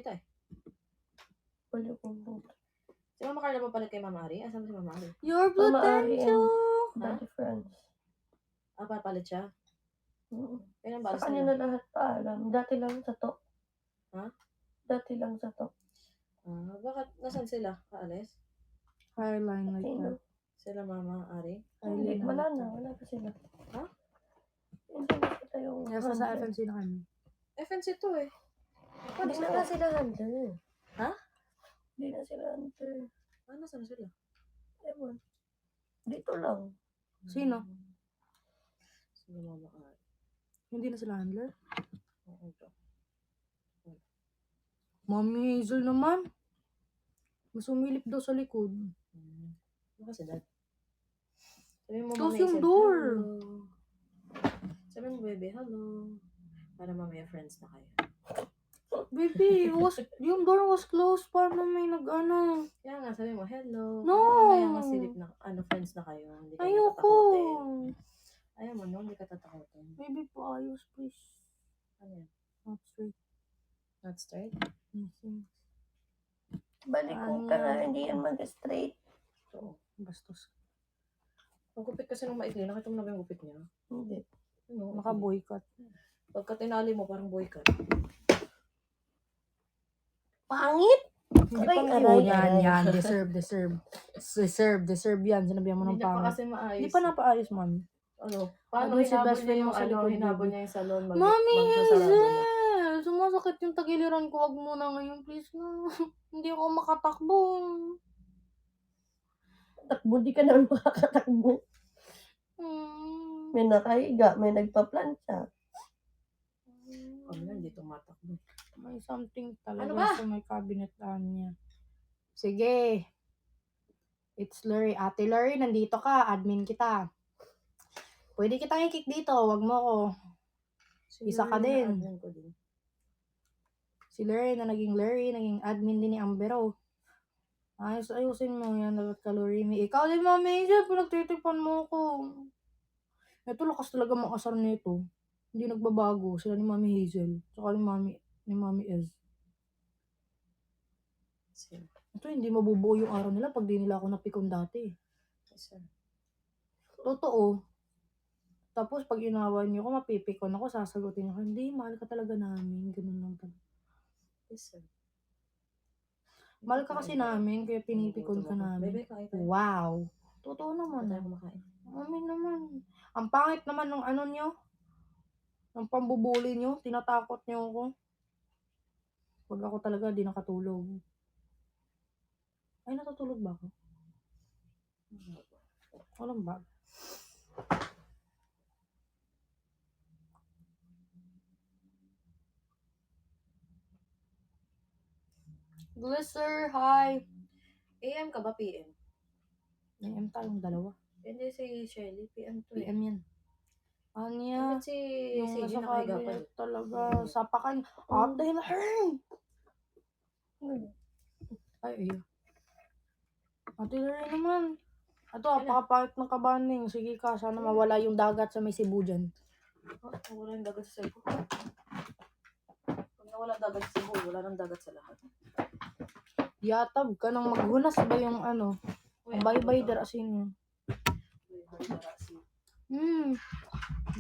kita eh. Wala kong buto. Si Mama Carla mo palit kay Mama Ari? Asan ba si Mama Ari? Your Mama Ari potential. Daddy Friends. Papalit siya? Kailan ba Sa alis kanya nila? na lahat paalam. Dati lang sa to. Ha? Dati lang sa to. Bakit? Nasaan sila? Kaalis? Highline like Sino? that. Sila Mama Ari? Hindi, Highline wala like na. that. Wala pa sila. Ha? Hindi na sila yung Nasa sa hunter. FMC na kami. FNC to eh. Hindi na nga sila hunter. Ha? Hindi na sila hunter. Nasaan sila? Ewan. Dito lang. Sino? Sila Mama Ari. Hindi na sila handler? Oo, ito. Mami Hazel naman. Mas umilip daw sa likod. Ano kasi dad? Sabi mo, Close Mami yung Isel, door. hello. Sabi mo, baby, hello. Para mamaya friends na kayo. Baby, yung door was closed. Paano may nag-ano? Kaya nga, sabi mo, hello. No. Para mamaya masilip na, friends na kayo. Hindi kayo Ayoko. matatakotin. Ayaw mo, no? Hindi ka tatakotin. Baby, paayos, please. Ano yan? Not straight. Not straight? Nothing. Balikong ka na. Hindi yan mag-straight. Oo. Bastos. Ang gupit kasi nung maikli, nakita mo na ba yung gupit niya? Hindi. Ano? Naka-boycott. Pagka tinali mo, parang boycott. Pangit! Hindi Aray, pa aray, yan, aray. yan. Deserve yan. Sinabihan mo ng Hindi pa pangit. kasi maayos. Hindi pa napaayos, mami. Ano? Paano Ano si hinabol best niya friend yung mo sa likod, hinabol baby? niya yung salon? Mami magsasarado na. Hazel! Sumasakit yung tagiliran ko. Wag muna ngayon, please na. Hindi ako makatakbo. Takbo, di ka naman makakatakbo. May nakahiga, may nagpa-plancha. Kami lang, hindi tumatakbo. May something talaga Ano ba? sa may cabinet niya. Sige. It's Lori. Ate Lori, nandito ka. Admin kita. Pwede kitang i-kick dito. Wag mo ko. Isa ka din. Si Lori na naging Lori, naging admin din ni Ambero. Ayusin mo yan. Dapat ka Lori. Ikaw din, Mami Hazel. Pinagtitipan mo ko. Ito, lakas talaga makasar nito. Hindi nagbabago. Sila ni Mami Hazel. Tsaka ni Mami Ez. Ito, hindi mabubuo yung araw nila pag di nila ako napikon dati. Totoo. Tapos, pag inawan niyo ko, mapipikon ako, sasagutin niyo ko, hindi, mahal ka talaga namin. Ganun lang talaga. Yes, sir. Mahal ka kasi namin, kaya pinipikon ka namin. Bebe, kain tayo. Wow. Totoo naman. Tayo kumakain. Mami naman. Ang pangit naman ng ano niyo. Ng pambubuli niyo. Tinatakot niyo ako. Pag ako talaga, di nakatulog. Ay, natutulog ba ako? Walang bag. Glisser, hi. AM ka ba, PM? AM tayong dalawa. Hindi si Shelly, PM to eh. PM yan. Anya, Bakit si yung CJ nasa nakahiga pa cabinet doon? talaga. Sapakan. Ate Larry! Ay, ayun. Ate Larry naman. Ito, apakapakit ng kabaning. Sige ka, sana mawala yung dagat sa may Cebu dyan. Wala yung dagat sa Cebu. Pag nawala dagat sa Cebu, wala nang dagat sa lahat. Yatab ka nang maghunas ba yung ano? Bye-bye darasin yun.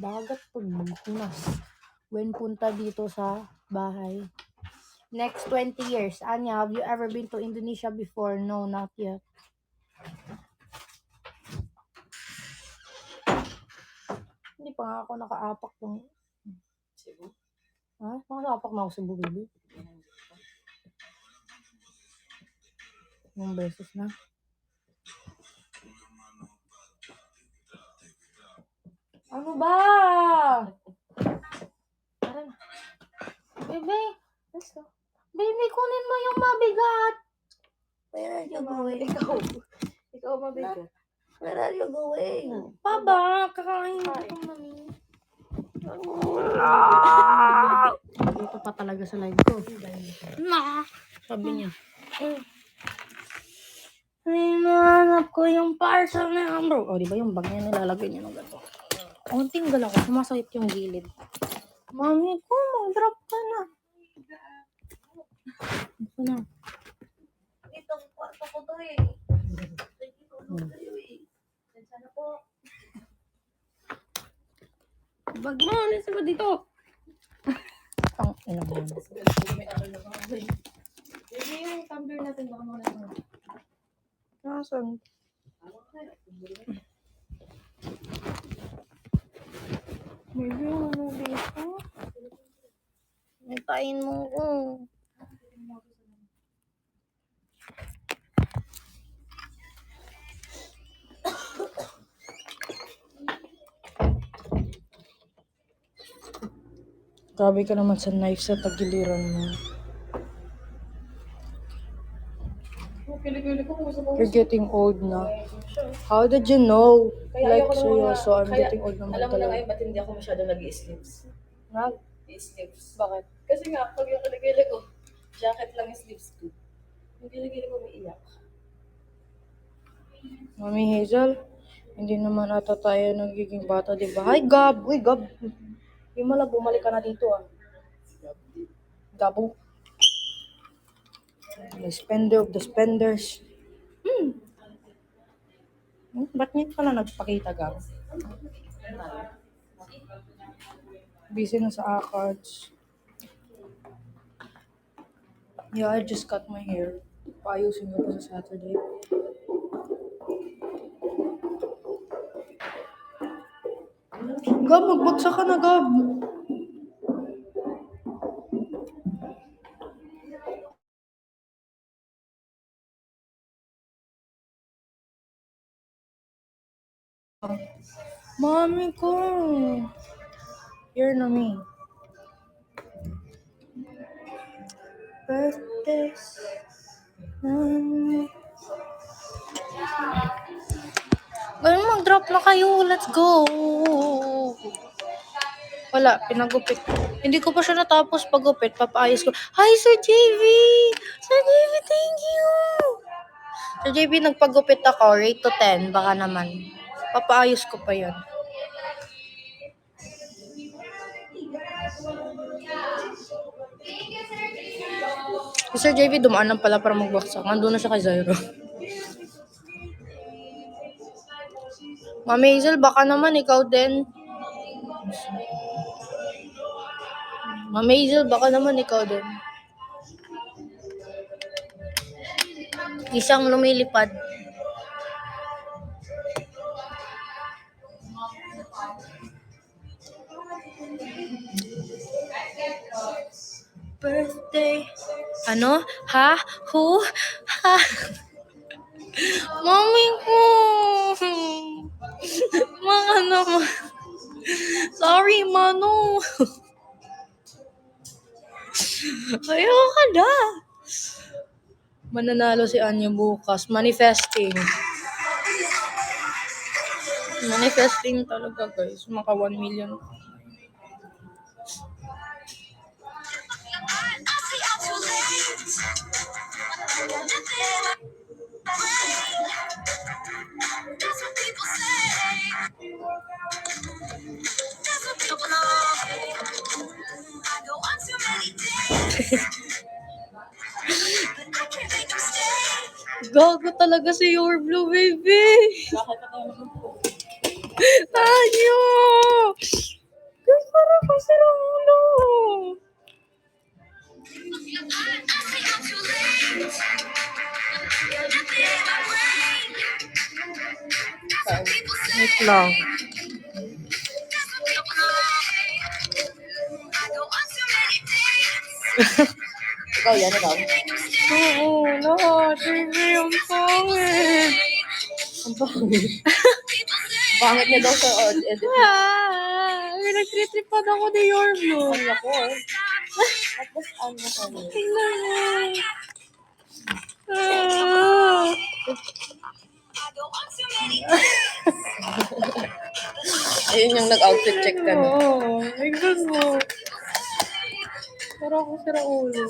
Dagat pag maghunas. When punta dito sa bahay. Next 20 years. Anya, have you ever been to Indonesia before? No, not yet. Hindi pa nga ako nakaapak ng Cebu? Ha? Nakaapak na ako sa Cebu, baby. Yung beses na. Ano ba? Baby, Let's go. baby, kunin mo yung mabigat. Where are you going? Ikaw mabigat. Where are you going? Baba, kakain ko mami. Dito pa talaga sa live ko. Sabi niya. Hinahanap ko yung parcel na yan, bro. O, di ba yung bag niya nilalagay niya ng ganito. Unting gala ko, sumasakit yung gilid. Mami ko, mag-drop ka na. Ito na. Dito ang kwarto ko to eh. Dito kayo eh. Sana po. Bag mo, nasa ba dito? Ang ina mo. May ano na ba? Baby, yung tumbler natin baka mga na. Nasaan? Maybe ano dito? Hintayin mo ko. Grabe ka naman sa knife sa tagiliran mo. Kili-kili ko kung sa You're getting old na. How did you know? Like, ayoko seryoso, I'm kaya, getting old naman alam mo na talaga. ngayon, ba't hindi ako masyado nag-i-sleeves? Nag? I-sleeves. Bakit? Kasi nga, pag yung kiligili ko, jacket lang yung sleeves ko. Yung kiligili ko may iyak. Mami Hazel, hindi naman ata tayo nagiging bata, di ba? Hi, Gab! Uy, Gab! Hindi mo lang bumalik ka na dito, ah. Gabo. The spender of the spenders. Ba't ngayon ka na nagpakita, Gab? Busy na sa cards. Yeah, I just cut my hair. Paayusin ko pa sa Saturday. Gab, magbagsak ka na, Gab. Mami ko. You're na me. Birthdays. Ganun, mag-drop na kayo. Let's go. Wala, pinagupit. Hindi ko pa siya natapos pagupit. Papaayos ko. Hi, Sir JV! Sir JV, thank you! Sir JV, nagpagupit ako. Rate to 10. Baka naman. Papaayos ko pa yan. Si Sir JV, dumaan lang pala para magbaksak. Nandun na siya kay Zyro. Mami Hazel, baka naman ikaw din. Mami Hazel, baka naman ikaw din. Isang lumilipad. Birthday. Ano? Ha? Who? Ha? Mami ko. Mga naman. Sorry, Mano. Ayaw ka na. Mananalo si Anya bukas. Manifesting. Manifesting talaga, guys. Maka 1 million. Gago talaga si Your Blue, baby. Bakit ako? Anyo! Guys, parang pasira ulo. Wait lang. Ikaw yan, ikaw. Oo, lahat. Baby, ang pangit. Ang pangit. Pangit niya daw sa edit. May nagtritripan ako ni Your Blue. Ano ko eh. Tapos ano ko eh. Tingnan mo. Ayun yung nag-outfit check ka na. Oo, tingnan mo. Parang ako sira ulo.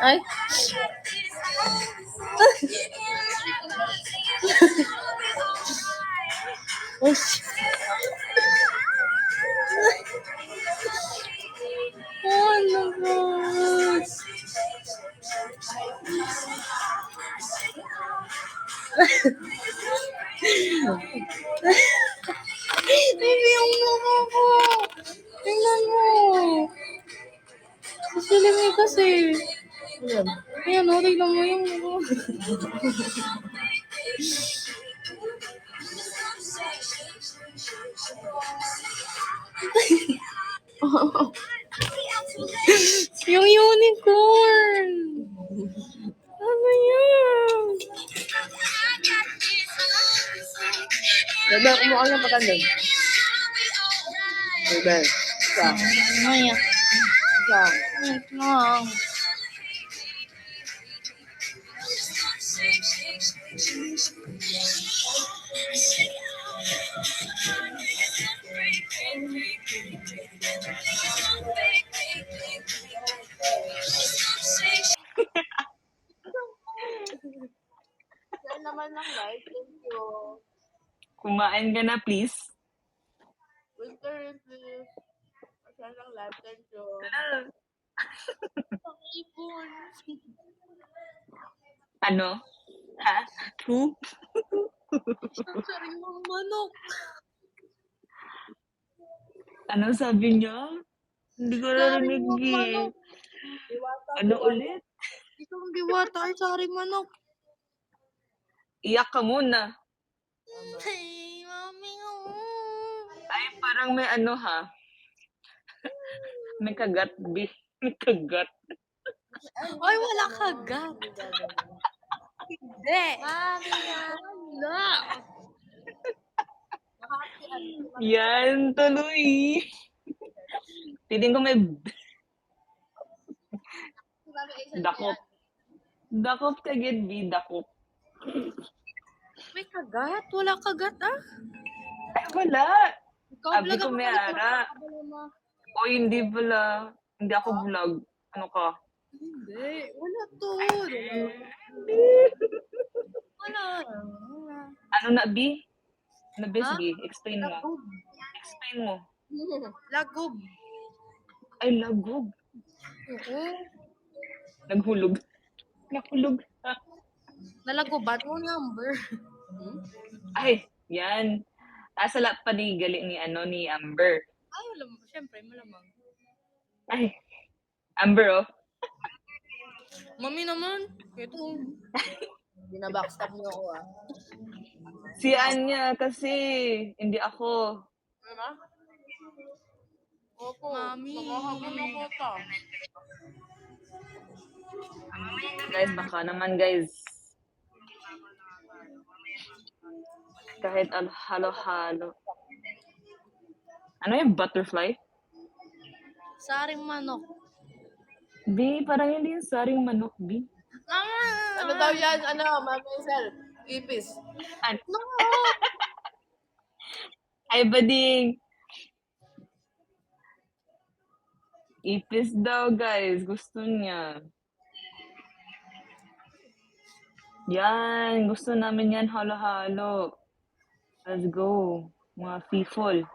Ay. Oh, Baby, ang mukha ko. Tingnan mo. Sisilimay kasi. Ayan. Ayan, o, tingnan mo yung mukha. Yung unicorn. Ano yan? Bebe, kumuha ka ng pakandang. Bebe. Isa. Maya. Isa. Wait lang. Yan naman ng live. Thank you. Kumain ka na, please. Winter is this. Yan ng live. Thank you. Ang ibon. Ano? Ha? Who? Ang sariwang manok. Ano sabi niya? Hindi ko narinig Sariwang eh. manok. Ano ulit? Isang diwata ay saring manok. Iyak ka muna. Hey, mami. Ay, parang may ano ha. May kagat, B. May kagat. Ay, wala kagat. Hindi. Mami yan. Wala. Yan, tuloy. Tiling ko may dakop. Dakop ka, get B. Dakop. May kagat? Wala kagat, ah. Ay, wala. Ikaw Sabi vlog ko ako may pala, ara. O, hindi pala. Hindi ako vlog. Ano ka? Hindi. Wala to. Wala. Wala. Ano na, B? Ano, B? Ha? Sige, explain mo. Lagog. Explain mo. Lagog. Ay, lagog. Oo. Naghulog. Nahulog. Nalagobat mo number. Ay, yan. Sa lahat pa ni ni Amber. Ay, wala. Siyempre, malamang. Ay, Amber, oh. Mami naman. Ito. Binabackstab niyo ako ah. Si Anya kasi, hindi ako. Ano? Opo. Mami. Nakakagul ako ta. Guys, baka naman, guys. Kahit halo-halo. Ano yung butterfly? Saring manok. B, parang hindi yung saring manok, B. Ano daw yan? Ano? Mami Isel. Ipis. No! Ay, bading. Ipis daw, guys. Gusto niya. Yan. Gusto namin yan halo-halo. Let's go. Mga people.